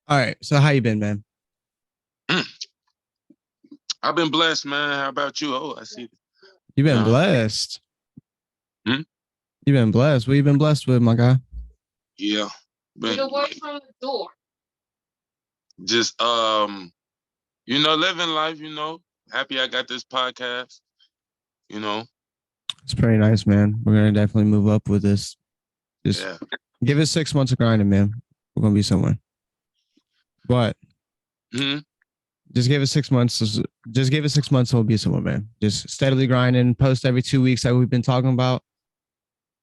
All right. So how you been, man? I've been blessed, man. How about you? Oh, I see. You've been Uh, blessed. hmm? You've been blessed. What you been blessed with, my guy? Yeah. Been just living life, Happy I got this podcast, you know. It's pretty nice, man. We're gonna definitely move up with this. Just Yeah. give it 6 months of grinding, man. We're gonna be somewhere. But Hmm. just give it 6 months. Just give it 6 months. We'll be somewhere, man. Just steadily grinding. Post every 2 weeks that we've been talking about.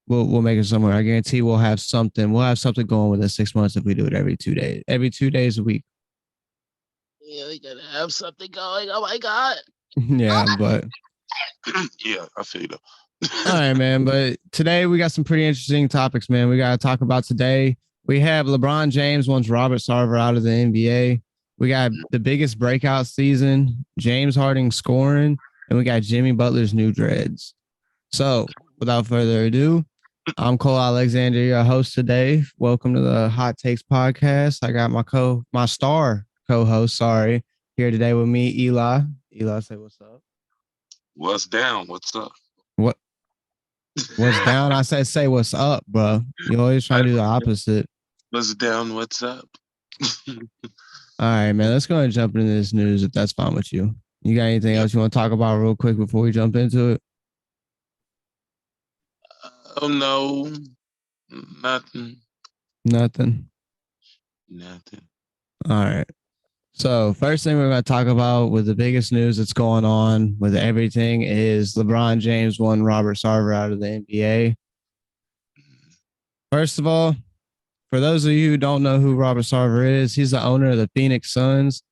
We'll make it somewhere. I guarantee we'll have something. We'll have something going within 6 months if we do it every 2 days. Every 2 days a week. Yeah, we gotta have something going. Oh my god. Yeah, but Yeah, I feel you. all right, man. But today we got some pretty interesting topics, man. We got to talk about today. We have LeBron James wants Robert Sarver out of the NBA. We got the biggest breakout season, James Harden scoring, and we got Jimmy Butler's new dreads. So, without further ado, I'm Cole Alexander, your host today. Welcome to the Hot Takes podcast. I got my star co-host, here today with me, Eli. Eli, say what's up. What's down? What's up? What What's down? I said, say what's up, bro. You always trying to do the opposite. What's down? What's up? All right, man. Let's go ahead and jump into this news if that's fine with you. You got anything else you want to talk about real quick before we jump into it? Oh no. Nothing. Nothing. Nothing. All right. So first thing we're going to talk about with the biggest news that's going on with everything is LeBron James won Robert Sarver out of the NBA. First of all, for those of you who don't know who Robert Sarver is, he's the owner of the Phoenix Suns.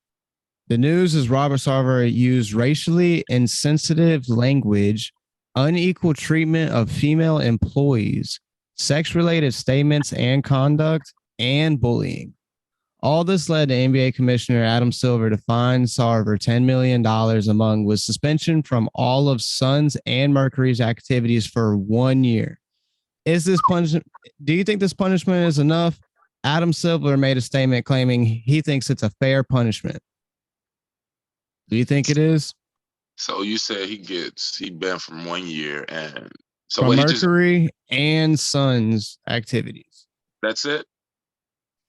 The news is Robert Sarver used racially insensitive language, unequal treatment of female employees, sex-related statements and conduct, and bullying. All this led to NBA Commissioner Adam Silver to fine Sarver $10 million among with suspension from all of Suns and Mercury's activities for 1 year. Is this punishment? Do you think this punishment is enough? Adam Silver made a statement claiming he thinks it's a fair punishment. Do you think it is? So you said he banned from 1 year, and so From what he just Mercury and Suns activities. that's it?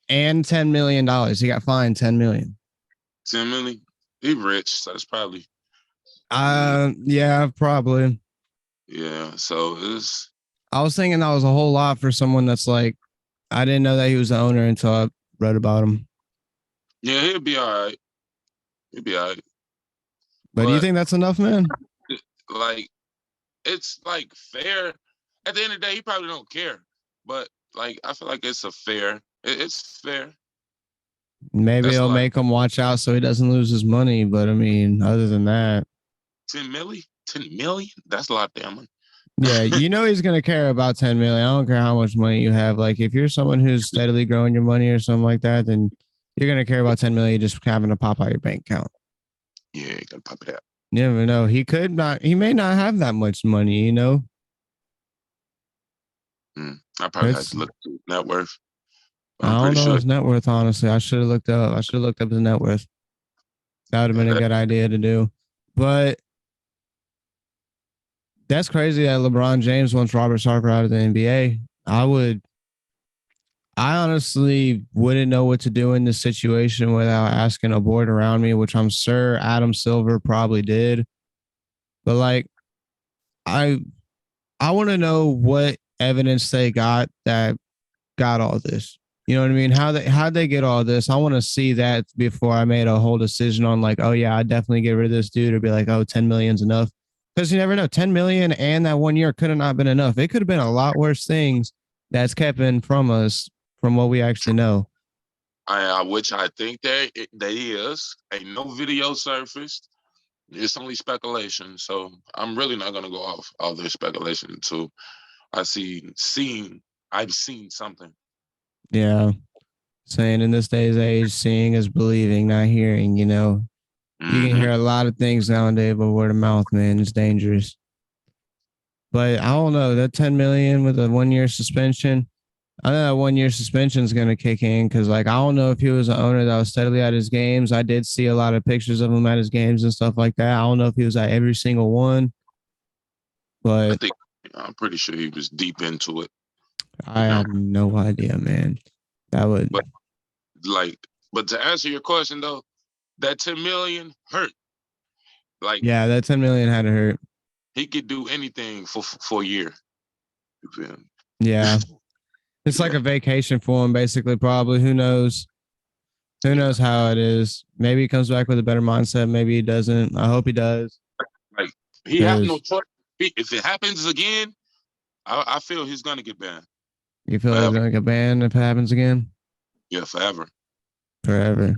And $10 million. He got fined $10 million. 10 million? He rich, so it's probably Yeah, probably. yeah. So it's I was thinking that was a whole lot for someone that's like, I didn't know that he was the owner until I read about him. yeah, he'll be all right. He'll be all right. But do you think that's enough, man? Like, it's like fair. At the end of the day, he probably don't care. But like, I feel like it's it's fair. Maybe That's it'll like make him watch out so he doesn't lose his money. But I mean, other than that, 10 million? 10 million? That's a lot, damn. yeah, you know he's gonna care about 10 million. I don't care how much money you have. Like if you're someone who's steadily growing your money or something like that, then you're gonna care about 10 million just having to pop out your bank account. Yeah, you gotta pop it out. You never know. He may not have that much money, you know. I probably have to look at net worth. I I'm don't pretty know sure. his net worth, honestly. I should have looked up his net worth. That would have been a good idea to do. But that's crazy that LeBron James wants Robert Sarver out of the NBA. I honestly wouldn't know what to do in this situation without asking a board around me, which I'm sure Adam Silver probably did. But like, I I want to know what evidence they got that got all this. You know what I mean? How'd they get all this? I want to see that before I made a whole decision on like, oh yeah, I definitely get rid of this dude, or be like, oh, 10 million's enough. Because you never know. 10 million and that 1 year could have not been enough. It could have been a lot worse things that's kept in from us from what we actually know. Which I think they is. Ain't no video surfaced. It's only speculation. So I'm really not gonna go off all their speculation until I've seen something. Yeah. Saying in this day's age, seeing is believing, not hearing, you know. You can hear a lot of things nowadays, but word of mouth, man, is dangerous. But I don't know that 10 million with a 1 year suspension. I know that 1 year suspension is going to kick in because, like, I don't know if he was an owner that was steadily at his games. I did see a lot of pictures of him at his games and stuff like that. I don't know if he was at every single one, I but think I'm pretty sure he was deep into it. I You know, have no idea, man. That would, but like, but to answer your question though, that 10 million hurt. Like yeah, that 10 million had to hurt. he could do anything for a year. You feel me? Yeah. It's like Yeah, a vacation for him, basically, probably. Who knows? Who yeah. knows how it is? Maybe he comes back with a better mindset. Maybe he doesn't. I hope he does. Like he have no Because choice. If it happens again, I feel he's gonna get banned you feel he's forever. going to get banned if it happens again? Yeah, forever Forever. and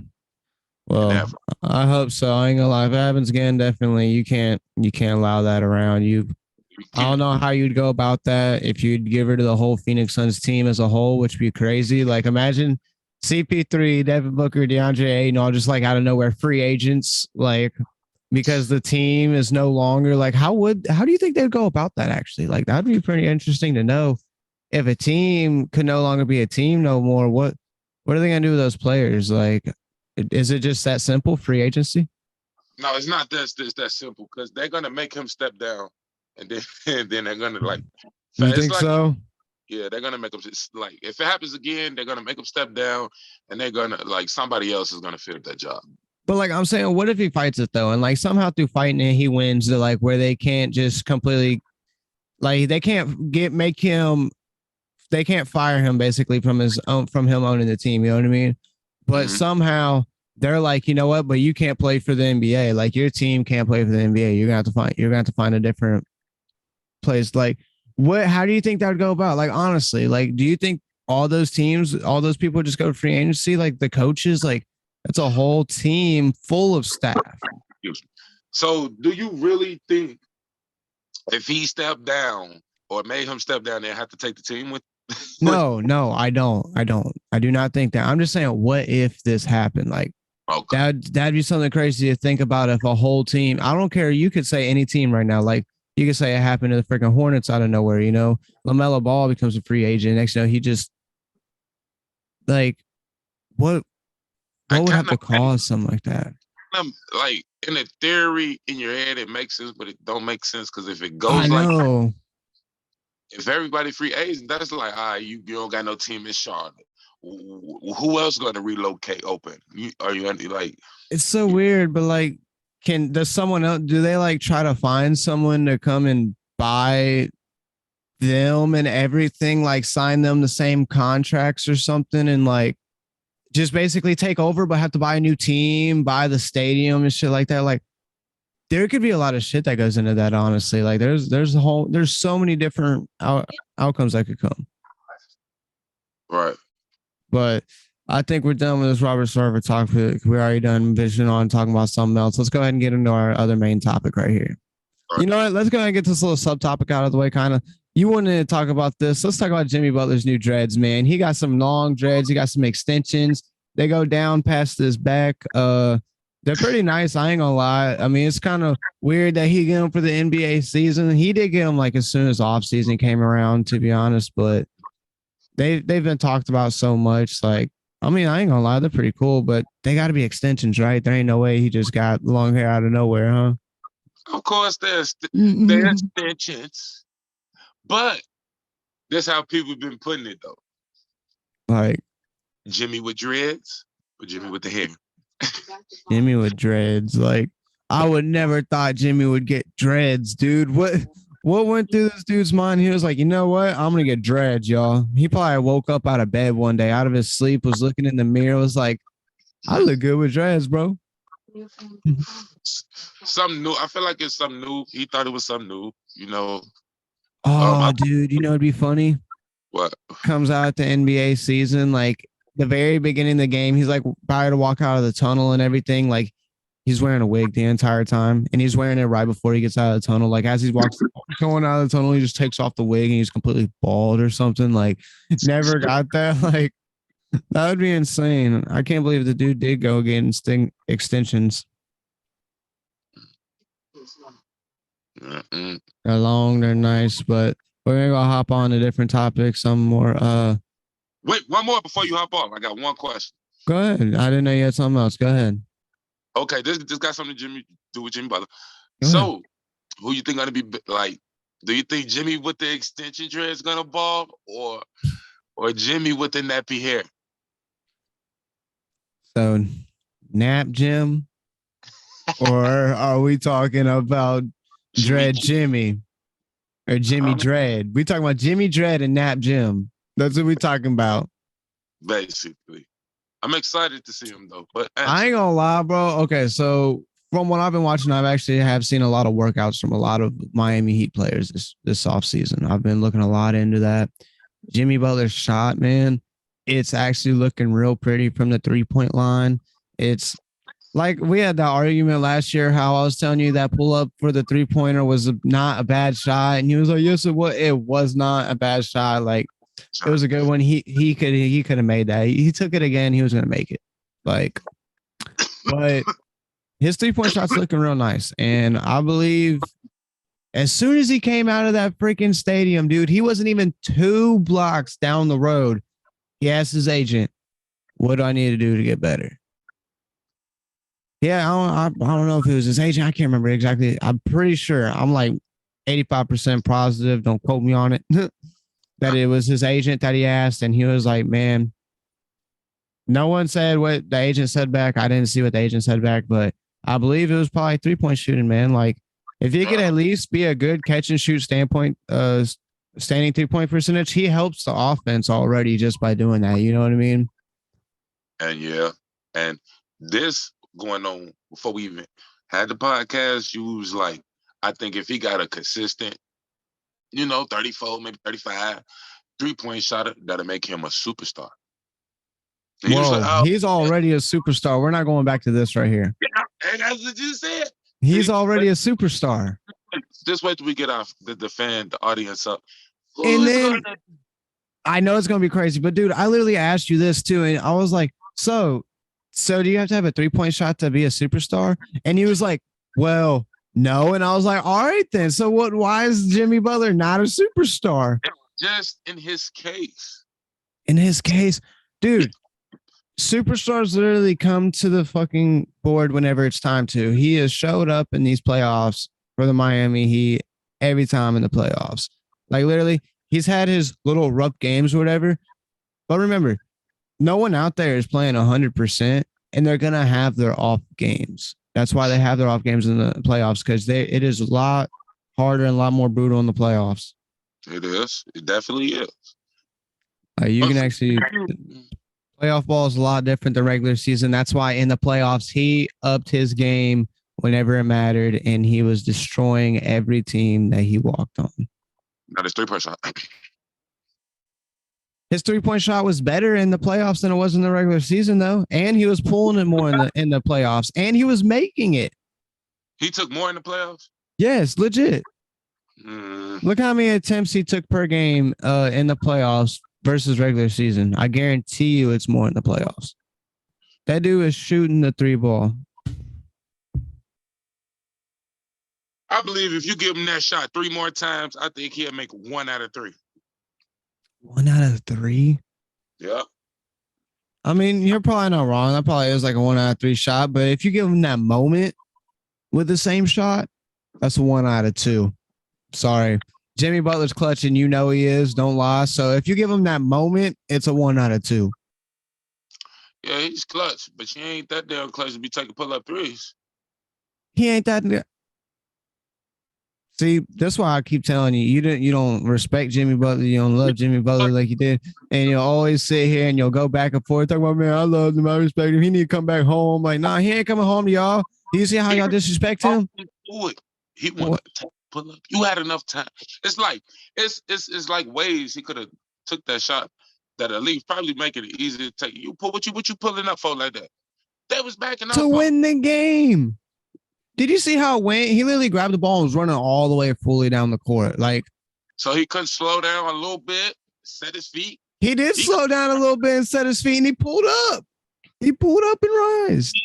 Well, ever. I hope so. I ain't gonna lie. If it happens again, definitely you can't allow that around you. You I don't can't. know how you'd go about that if you'd give her to the whole Phoenix Suns team as a whole, which would be crazy. Like imagine CP3, Devin Booker, DeAndre Ayton, all just like out of nowhere free agents, like because the team is no longer like how do you think they'd go about that actually? Like that'd be pretty interesting to know if a team could no longer be a team no more. What are they gonna do with those players? Like is it just that simple? Free agency? No, it's not that simple because they're gonna make him step down, and then and then they're gonna like. You It's think like so? yeah, they're gonna make him like if it happens again, they're gonna make him step down, and they're gonna like somebody else is gonna fill that job. But like I'm saying, what if he fights it though, and like somehow through fighting it, he wins to like where they can't just completely like they can't get make him they can't fire him basically from his own from him owning the team. You know what I mean? But Hmm. somehow they're like, you know what? But you can't play for the NBA. Like your team can't play for the NBA. You're gonna have to find a different place. Like what? How do you think that would go about? Like honestly, like do you think all those teams, all those people just go to free agency? Like the coaches, like that's a whole team full of staff. So, do you really think if he stepped down or made him step down, they have to take the team with? No, no, I don't. I don't. I do not think that. I'm just saying, what if this happened? Like Okay. that'd be something crazy to think about if a whole team. I don't care. You could say any team right now. Like you could say it happened to the freaking Hornets out of nowhere. You know, LaMelo Ball becomes a free agent. Next, you know, he just like what I what would have kind to cause something like that? of like in a theory in your head it makes sense, but it don't make sense because if it I goes like know. if everybody free agent, that's like you don't got no team in Charlotte. Who else going to relocate open? Are you like It's so weird, but like, does someone else do they like try to find someone to come and buy them and everything, like sign them the same contracts or something, and like just basically take over, but have to buy a new team, buy the stadium and shit like that. Like there could be a lot of shit that goes into that. Honestly, like there's so many different outcomes that could come. right? But I think we're done with this Robert Sarver talk. We're already done vision on talking about something else. Let's go ahead and get into our other main topic right here. Right. You know what? Let's go ahead and get this little subtopic out of the way. Kind of. You wanted to talk about this. Let's talk about Jimmy Butler's new dreads, man. He got some long dreads. He got some extensions. They go down past his back. They're pretty nice. I ain't gonna lie. I mean, it's kind of weird that he get them for the NBA season. He did get them like as soon as off season came around, to be honest. But they've been talked about so much. Like, I mean, I ain't gonna lie, they're pretty cool, but they got to be extensions, right? There ain't no way he just got long hair out of nowhere, huh? Of course, there's extensions, but that's how people been putting it though. Like Jimmy with dreads, or Jimmy with the hair. Jimmy with dreads. Like I would never thought Jimmy would get dreads, dude. What went through this dude's mind? He was like, you know what? I'm gonna get dreads, y'all. He probably woke up out of bed one day, out of his sleep, was looking in the mirror, was like, I look good with dreads, bro. Something new. I feel like it's something new. He thought it was something new. You know. Oh, dude, you know it'd be funny. What? Comes out at the NBA season, like the very beginning of the game, he's like about to walk out of the tunnel and everything. Like he's wearing a wig the entire time, and he's wearing it right before he gets out of the tunnel. Like as he's walks going out of the tunnel, he just takes off the wig and he's completely bald or something. Like never got that. Like that would be insane. I can't believe the dude did go get extensions. Mm-mm. They're long, they're nice, but we're gonna go hop on to different topics. Some more Wait, one more before you hop off. I got one question. Go ahead. I didn't know you had something else. Go ahead. Okay, this got something to do with Jimmy Butler. Go ahead. So, who you think gonna be like? Do you think Jimmy with the extension dreads gonna ball, or Jimmy with the nappy hair? So, Nap Jim, or are we talking about Dread Jimmy or Jimmy Dread? We talking about Jimmy Dread and Nap Jim. That's what we talking about. Basically, I'm excited to see him though. But I ain't gonna lie, bro. Okay, so from what I've been watching, I've actually have seen a lot of workouts from a lot of Miami Heat players this offseason. I've been looking a lot into that. Jimmy Butler's shot, man, it's actually looking real pretty from the 3-point line. It's like we had that argument last year how I was telling you that pull up for the 3-pointer was not a bad shot, and he was like, "Yes, it was. It was not a bad shot. Like it was a good one. He could have made that. He took it again. He was gonna make it. Like, but his 3-point shot's looking real nice, and I believe." As soon as he came out of that freaking stadium, dude, he wasn't even 2 blocks down the road. He asked his agent, "What do I need to do to get better?" Yeah, I don't know if it was his agent. I can't remember exactly. I'm pretty sure. I'm like 85% positive. Don't quote me on it. That it was his agent that he asked, and he was like, "Man." No one said what the agent said back. I didn't see what the agent said back, but I believe it was probably 3-point shooting, man. Like, if he could at least be a good catch and shoot standing 3-point percentage, he helps the offense already just by doing that. You know what I mean? And this going on before we even had the podcast, you was like, I think if he got a consistent, 34, maybe 35, 3-point shot, that'll make him a superstar. Whoa, he's already a superstar. We're not going back to this right here. And that's what you said. He's already a superstar. Just wait till we get off the audience up. And then I know it's going to be crazy, but dude, I literally asked you this too. And I was like, so do you have to have a 3-point shot to be a superstar? And he was like, well, no. And I was like, all right, then. So why is Jimmy Butler not a superstar? Just in his case. In his case, dude, superstars literally come to the fucking board whenever it's time to. He has showed up in these playoffs for the Miami Heat every time in the playoffs. Like literally, he's had his little rough games or whatever. But remember, no one out there is playing 100%, and they're gonna have their off games. That's why they have their off games in the playoffs, because it is a lot harder and a lot more brutal in the playoffs. It is. It definitely is. You can actually. Playoff ball is a lot different than regular season. That's why in the playoffs, he upped his game whenever it mattered, and he was destroying every team that he walked on. Not his 3-point shot. His 3-point shot was better in the playoffs than it was in the regular season, though, and he was pulling it more in the playoffs, and he was making it. He took more in the playoffs? Yes, legit. Look how many attempts he took per game in the playoffs versus regular season. I guarantee you it's more in the playoffs. That dude is shooting the 3 ball. I believe if you give him that shot 3 more times, I think he'll make 1 out of 3. 1 out of 3? Yeah. I mean, you're probably not wrong. That probably is like a 1 out of 3 shot. But if you give him that moment with the same shot, that's a 1 out of 2. Sorry. Jimmy Butler's clutch, and you know he is. Don't lie. So if you give him that moment, it's a 1 out of 2. Yeah, he's clutch, but he ain't that damn clutch to be taking pull-up threes. He ain't that. See, that's why I keep telling you, you don't respect Jimmy Butler. You don't love Jimmy Butler like you did. And you'll always sit here and you'll go back and forth. Talk about, man, I love him. I respect him. He need to come back home. Like, nah, he ain't coming home to y'all. Do you see how y'all disrespect him? He wanted to pull up. You had enough time. It's like like ways he could have took that shot that at least probably make it easy to take. What you pulling up for like that? They was backing up to win the game. Did you see how it went? He literally grabbed the ball and was running all the way fully down the court. Like, so he couldn't slow down a little bit, set his feet. He did slow down a little bit and set his feet, and he pulled up. He pulled up and rised.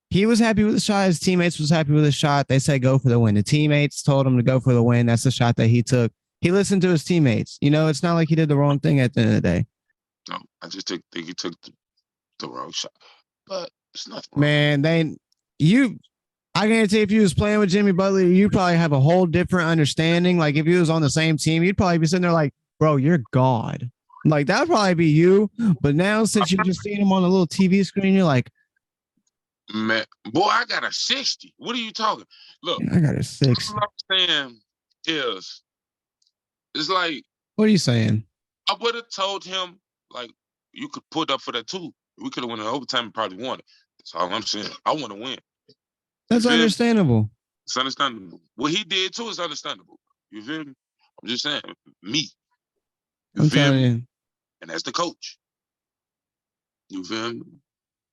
He was happy with the shot. His teammates was happy with the shot. They said go for the win. The teammates told him to go for the win. That's the shot that he took. He listened to his teammates. You know, it's not like he did the wrong thing at the end of the day. No, I just think he took the wrong shot. But it's nothing wrong. Man, I guarantee if you was playing with Jimmy Butler, you'd probably have a whole different understanding. Like if he was on the same team, you'd probably be sitting there like, bro, you're God. Like that would probably be you. But now since you're just seeing him on a little TV screen, you're like, man, boy, I got a 60. What are you talking? Look, I got a 60. What I'm saying is, it's like, what are you saying? I would have told him, like, you could put up for that too. We could have won in overtime and probably won it. That's all I'm saying. I want to win. That's understandable. It's understandable. What he did too is understandable. You feel me? I'm just saying, me. I'm telling you. And that's the coach. You feel me?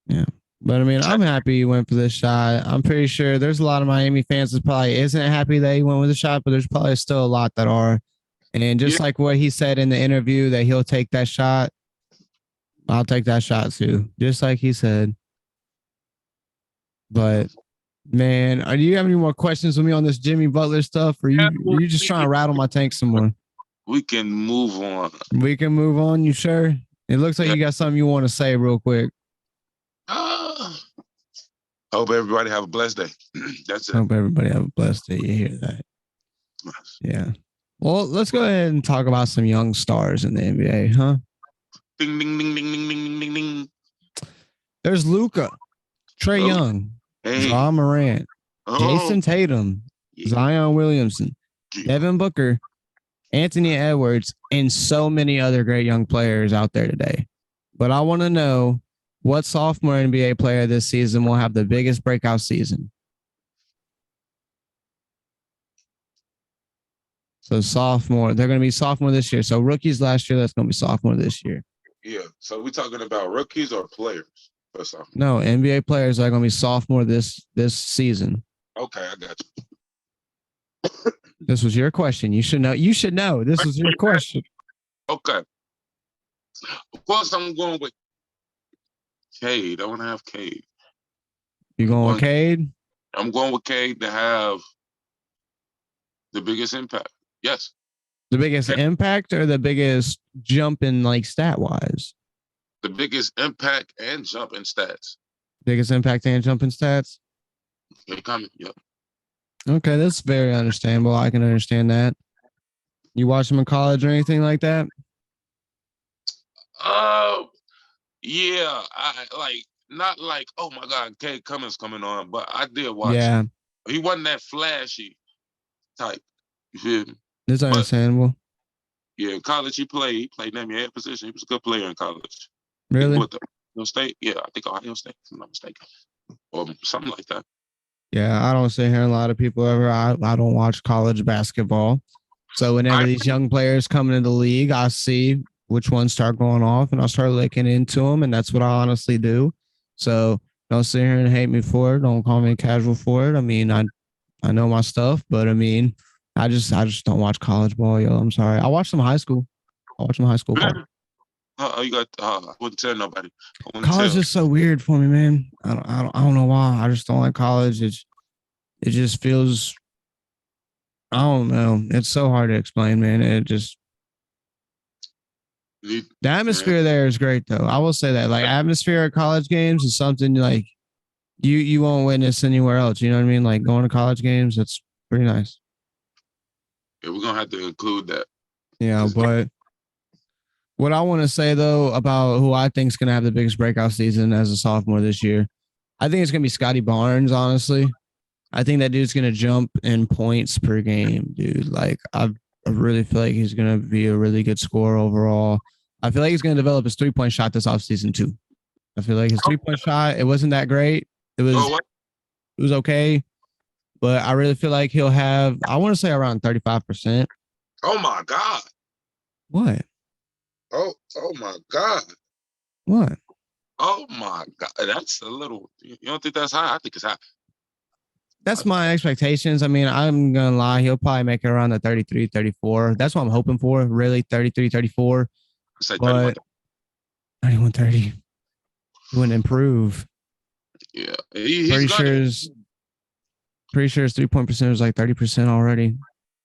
Yeah. But I mean, I'm happy he went for this shot. I'm pretty sure there's a lot of Miami fans that probably isn't happy that he went with the shot, but there's probably still a lot that are. And just like what he said in the interview that he'll take that shot, I'll take that shot too. Just like he said. But man, do you have any more questions with me on this Jimmy Butler stuff? Or you just trying to rattle my tank some more? We can move on. We can move on. You sure? It looks like you got something you want to say real quick. Hope everybody have a blessed day. That's it. Hope everybody have a blessed day. You hear that? Yeah. Well, let's go ahead and talk about some young stars in the NBA, huh? Ding, ding, ding, ding, ding, ding, ding, ding. There's Luka, Trae Young, Ja Morant, Jason Tatum, Zion Williamson, Devin Booker, Anthony Edwards, and so many other great young players out there today. But I want to know what sophomore NBA player this season will have the biggest breakout season. So sophomore, they're going to be sophomore this year. So rookies last year, that's going to be sophomore this year. Yeah. So we're talking about rookies or players? No, NBA players are going to be sophomore this season. Okay, I got you. This was your question. You should know. You should know. This was your question. Okay. Of course, I'm going with Cade. I want to have Cade. You going with Cade? I'm going with Cade to have the biggest impact. Yes. The biggest impact or the biggest jump in like stat wise? The biggest impact and jump in stats. Biggest impact and jump in stats? They coming. Yep. Okay, that's very understandable. I can understand that. You watch him in college or anything like that? Yeah. I like not like, oh my God, Cade Cummings coming on, but I did watch him. He wasn't that flashy type. You feel me? It's understandable. Yeah, in college he played in every position. He was a good player in college. Really? With Ohio State? Yeah, I think Ohio State, if I'm not mistaken. Or something like that. Yeah, I don't sit here. A lot of people ever. I don't watch college basketball. So whenever these young players come into the league, I see which ones start going off and I'll start looking into them. And that's what I honestly do. So don't sit here and hate me for it. Don't call me casual for it. I mean, I know my stuff, but I mean, I just don't watch college ball, yo. I'm sorry. I watch some high school. I watch some high school ball. You got. I wouldn't tell nobody. College is so weird for me, man. I don't know why. I just don't like college. It just feels. I don't know. It's so hard to explain, man. It just. The atmosphere there is great, though. I will say that. Like atmosphere at college games is something like you won't witness anywhere else. You know what I mean? Like going to college games, it's pretty nice. Yeah, we're gonna have to include that. Yeah, but what I want to say though about who I think is gonna have the biggest breakout season as a sophomore this year, I think it's gonna be Scotty Barnes. Honestly, I think that dude's gonna jump in points per game, dude. Like I really feel like he's gonna be a really good scorer overall. I feel like he's gonna develop his 3-point shot this offseason too. I feel like his 3-point shot, it wasn't that great. It was okay. But I really feel like he'll have, I want to say around 35%. Oh my God. What? Oh my God. What? Oh my God. That's a little, you don't think that's high? I think it's high. That's my expectations. I mean, I'm going to lie. He'll probably make it around the 33, 34. That's what I'm hoping for. Really, 33, 34. Say 31. 31, 30. He wouldn't improve. Yeah. Pretty sure his 3-point percentage is like 30% already.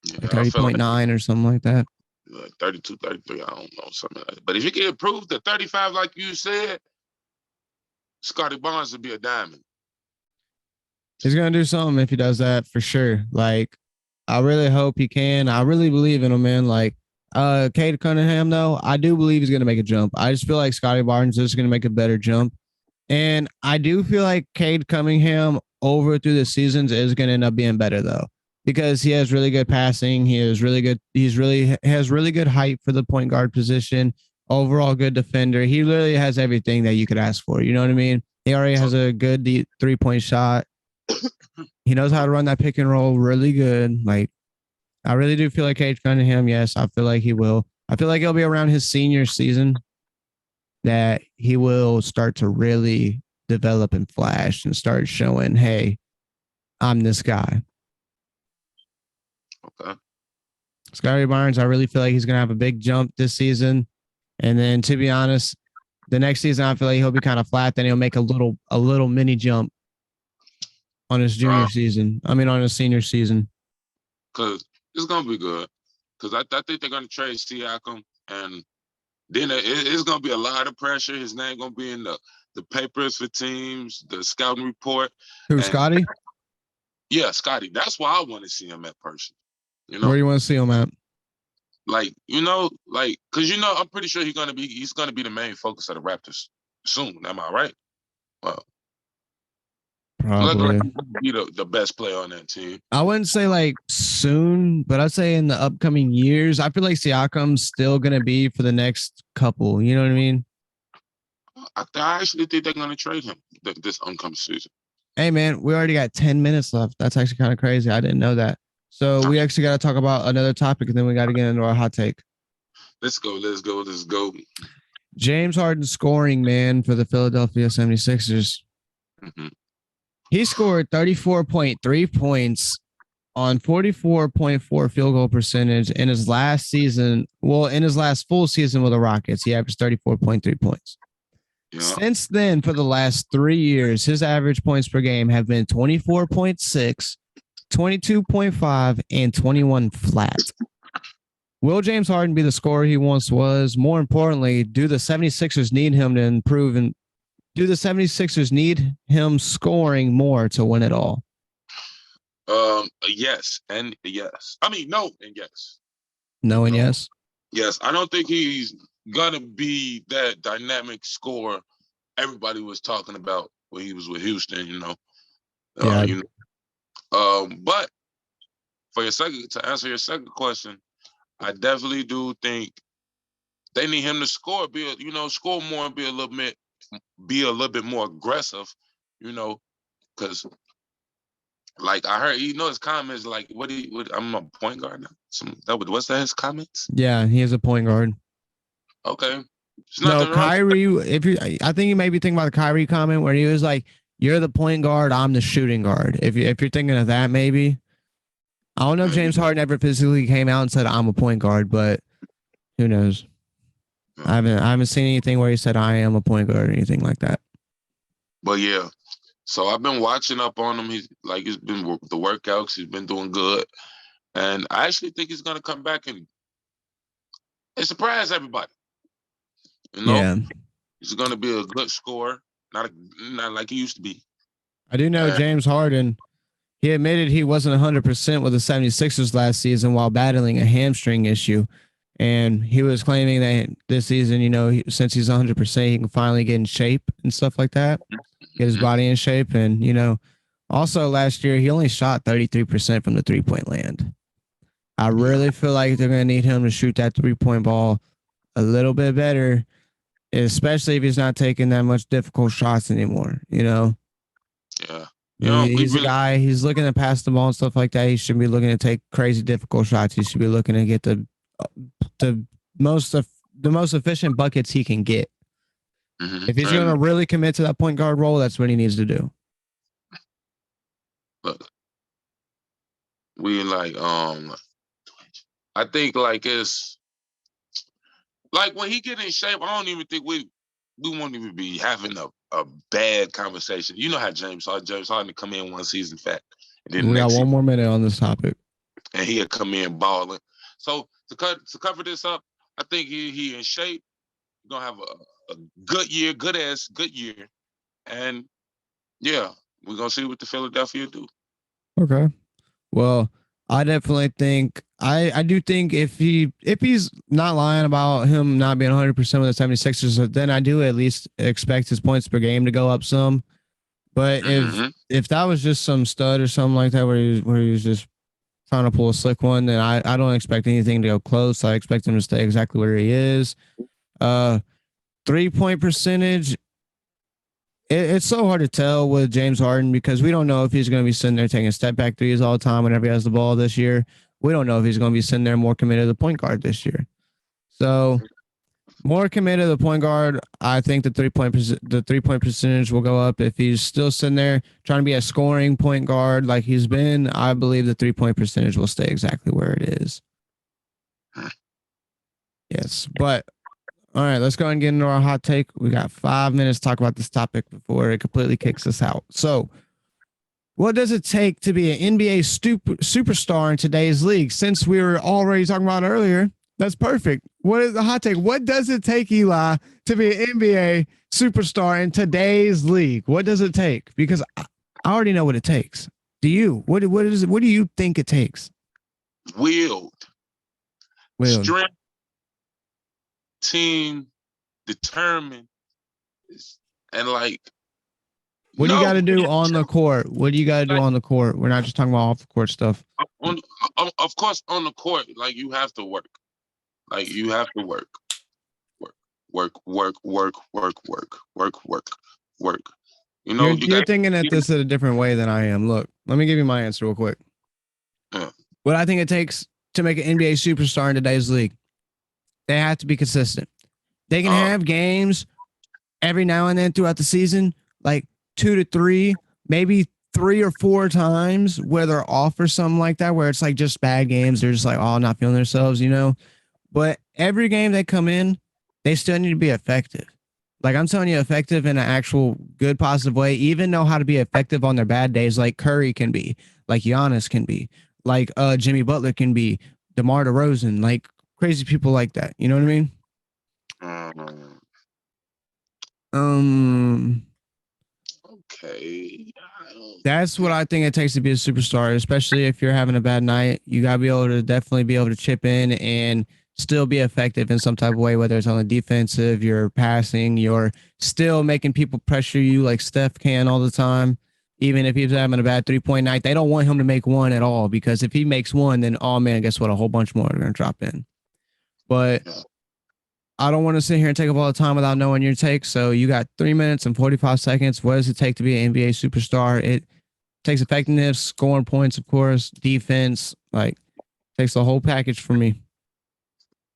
Yeah, like 30.9 or something like that. 32, 33, I don't know, something like that. But if he can improve to 35, like you said, Scotty Barnes would be a diamond. He's gonna do something if he does that for sure. Like, I really hope he can. I really believe in him, man. Like, Cade Cunningham, though, I do believe he's gonna make a jump. I just feel like Scotty Barnes is gonna make a better jump. And I do feel like Cade Cunningham over through the seasons is going to end up being better though, because he has really good passing. He is really good. Has really good height for the point guard position. Overall good defender. He literally has everything that you could ask for. You know what I mean? He already has a good 3-point shot. He knows how to run that pick and roll really good. Like, I really do feel like Cade Cunningham. Yes, I feel like he will. I feel like he'll be around his senior season that he will start to really develop and flash and start showing, hey, I'm this guy. Okay. Scotty Barnes, I really feel like he's going to have a big jump this season. And then, to be honest, the next season, I feel like he'll be kind of flat. Then he'll make a little mini jump on his junior season. I mean, on his senior season. Because it's going to be good. Because I think they're going to trade Siakam, and then it's going to be a lot of pressure. His name going to be in the papers for teams, the scouting report. Who, Scotty? Yeah, Scotty. That's why I want to see him at person. You know? Where do you want to see him at? Like, because I'm pretty sure he's gonna be the main focus of the Raptors soon. Am I right? Well, probably be the best player on that team. I wouldn't say like soon, but I'd say in the upcoming years. I feel like Siakam's still gonna be for the next couple. You know what I mean? I actually think they're gonna trade him this upcoming season. Hey man, we already got 10 minutes left. That's actually kind of crazy. I didn't know that. So we actually got to talk about another topic, and then we got to get into our hot take. Let's go. James Harden scoring, man, for the Philadelphia 76ers. Mm-hmm. He scored 34.3 points on 44.4 field goal percentage in his last season. Well, in his last full season with the Rockets, he averaged 34.3 points. Yeah. Since then, for the last 3 years, his average points per game have been 24.6, 22.5, and 21 flat. Will James Harden be the scorer he once was? More importantly, do the 76ers need him to improve, and do the 76ers need him scoring more to win it all? Yes and yes. I mean, no and yes. No and yes? Yes. I don't think he's going to be that dynamic scorer everybody was talking about when he was with Houston, Yeah. But to answer your second question, I definitely do think they need him to score, score more and be a little bit more aggressive, because like I heard, his comments like, I'm a point guard now. What's that? His comments? Yeah, he is a point guard. Okay. No, Kyrie. I think you may be thinking about the Kyrie comment where he was like, "You're the point guard, I'm the shooting guard." If you're thinking of that, maybe. I don't know if James Harden ever physically came out and said, "I'm a point guard," but who knows? I haven't seen anything where he said, "I am a point guard" or anything like that. But yeah, so I've been watching up on him. He's been the workouts. He's been doing good, and I actually think he's gonna come back and surprise everybody. Yeah, he's gonna be a good scorer, not like he used to be. I do know James Harden. He admitted he wasn't 100% with the 76ers last season while battling a hamstring issue. And he was claiming that this season, since he's 100%, he can finally get in shape and stuff like that, get his body in shape. And, also last year, he only shot 33% from the 3-point land. I really feel like they're going to need him to shoot that 3-point ball a little bit better, especially if he's not taking that much difficult shots anymore, Yeah. He's a guy, he's looking to pass the ball and stuff like that. He shouldn't be looking to take crazy difficult shots. He should be looking to get the most efficient buckets he can get. Mm-hmm. If he's going to really commit to that point guard role, that's what he needs to do. Look, I think it's like when he get in shape, I don't even think we won't even be having a bad conversation. You know how James Harden come in one season fat. And then we got one more minute on this topic. And he'll come in balling. So to cover this up, I think he in shape. He's gonna have a good year, good year, and yeah, we're gonna see what the Philadelphia do. Okay. Well, I definitely think I do think if he's not lying about him not being 100% with the 76ers, then I do at least expect his points per game to go up some. But if that was just some stud or something like that where he was just trying to pull a slick one, then I don't expect anything to go close. I expect him to stay exactly where he is. 3-point percentage. It's so hard to tell with James Harden because we don't know if he's going to be sitting there taking step back threes all the time whenever he has the ball this year. We don't know if he's going to be sitting there more committed to the point guard this year. So more committed to the point guard. I think the 3-point percentage will go up. If he's still sitting there trying to be a scoring point guard like he's been, I believe the 3-point percentage will stay exactly where it is. Yes, but all right, let's go and get into our hot take. We got 5 minutes to talk about this topic before it completely kicks us out. So, what does it take to be an NBA superstar in today's league? Since we were already talking about it earlier, that's perfect. What is the hot take? What does it take, Eli, to be an NBA superstar in today's league? What does it take? Because I already know what it takes. Do you? What is it? What do you think it takes? Willed. Strength. Team. Determined. And like. What do you got to do on the court? What do you got to do on the court? We're not just talking about off the court stuff. Of course, on the court, like you have to work. Like you have to work. Work. You know, you're thinking at this in a different way than I am. Look, let me give you my answer real quick. Yeah. What I think it takes to make an NBA superstar in today's league, they have to be consistent. They can have games every now and then throughout the season, like 2 to 3, maybe 3 or 4 times where they're off or something like that, where it's like just bad games. They're just like, oh, not feeling themselves, you know. But every game they come in, they still need to be effective. Like I'm telling you, effective in an actual good, positive way. Even know how to be effective on their bad days, like Curry can be, like Giannis can be, like Jimmy Butler can be, DeMar DeRozan, like crazy people like that. You know what I mean? Okay. That's what I think it takes to be a superstar, especially if you're having a bad night. You gotta be able to definitely be able to chip in and still be effective in some type of way, whether it's on the defensive, you're passing, you're still making people pressure you like Steph can all the time. Even if he's having a bad 3-point night, they don't want him to make one at all because if he makes one, then oh man, guess what? A whole bunch more are gonna drop in. But I don't want to sit here and take up all the time without knowing your take. So you got 3 minutes and 45 seconds. What does it take to be an NBA superstar? It takes effectiveness, scoring points, of course, defense, like takes the whole package for me.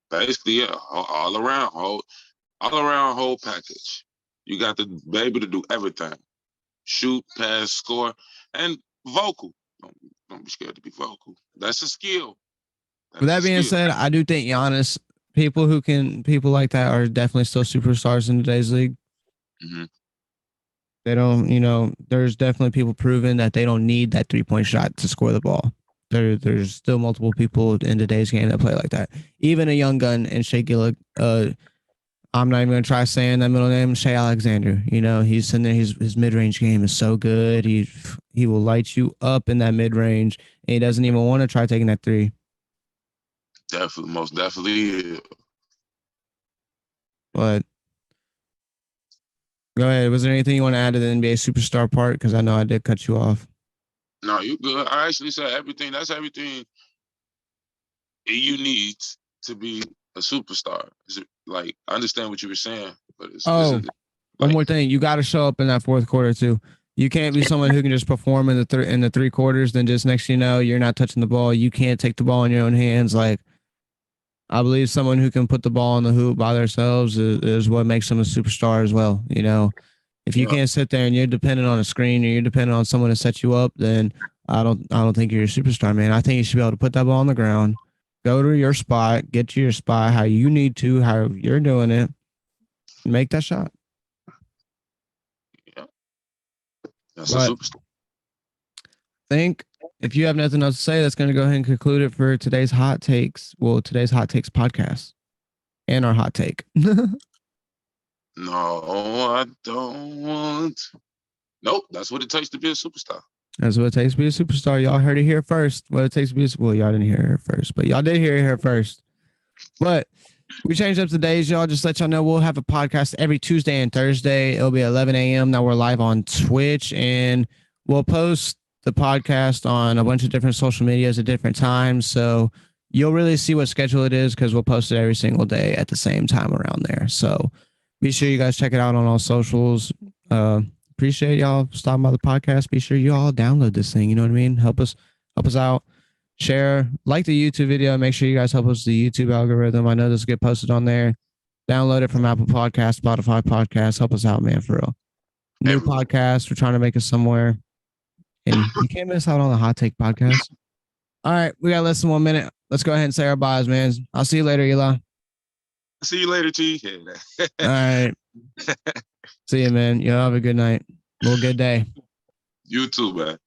Basically, yeah, all around whole package. You got to be able to do everything: shoot, pass, score, and vocal. Don't be scared to be vocal. That's a skill. With that being said, I do think Giannis, people like that are definitely still superstars in today's league. Mm-hmm. They don't, you know, there's definitely people proving that they don't need that 3-point shot to score the ball. There's still multiple people in today's game that play like that. Even a young gun and Shea Gillick, I'm not even going to try saying that middle name, Shea Alexander. You know, he's in there. His mid-range game is so good. He will light you up in that mid-range, and he doesn't even want to try taking that 3. Definitely, most definitely. But go ahead. Was there anything you want to add to the NBA superstar part? Because I know I did cut you off. No, you good. I actually said everything. That's everything you need to be a superstar. Like, I understand what you were saying, but one more thing. You got to show up in that fourth quarter too. You can't be someone who can just perform in the 3 quarters. Then just next thing you know, you're not touching the ball. You can't take the ball in your own hands. Like, I believe someone who can put the ball on the hoop by themselves is what makes them a superstar as well. You know, if you can't sit there and you're dependent on a screen or you're dependent on someone to set you up, then I don't think you're a superstar, man. I think you should be able to put that ball on the ground, go to your spot, get to your spot how you need to, how you're doing it, and make that shot. Yeah. That's a superstar. I think if you have nothing else to say, that's going to go ahead and conclude it for today's hot takes. Well, today's hot takes podcast and our hot take. No, I don't want. Nope, that's what it takes to be a superstar. That's what it takes to be a superstar. Y'all heard it here first. What it takes to be well, y'all didn't hear it here first, but y'all did hear it here first. But we changed up the days, y'all. Just let y'all know we'll have a podcast every Tuesday and Thursday. It'll be 11 a.m. Now we're live on Twitch, and we'll post the podcast on a bunch of different social medias at different times. So you'll really see what schedule it is because we'll post it every single day at the same time around there. So be sure you guys check it out on all socials. Appreciate y'all stopping by the podcast. Be sure you all download this thing. You know what I mean? Help us out. Share, like the YouTube video. Make sure you guys help us with the YouTube algorithm. I know this will get posted on there. Download it from Apple Podcasts, Spotify Podcasts. Help us out, man, for real. New podcast. We're trying to make it somewhere. And you can't miss out on the Hot Take podcast. All right. We got less than 1 minute. Let's go ahead and say our byes, man. I'll see you later, Eli. See you later, T. All right. See you, man. You have a good night. Well, good day. You too, man.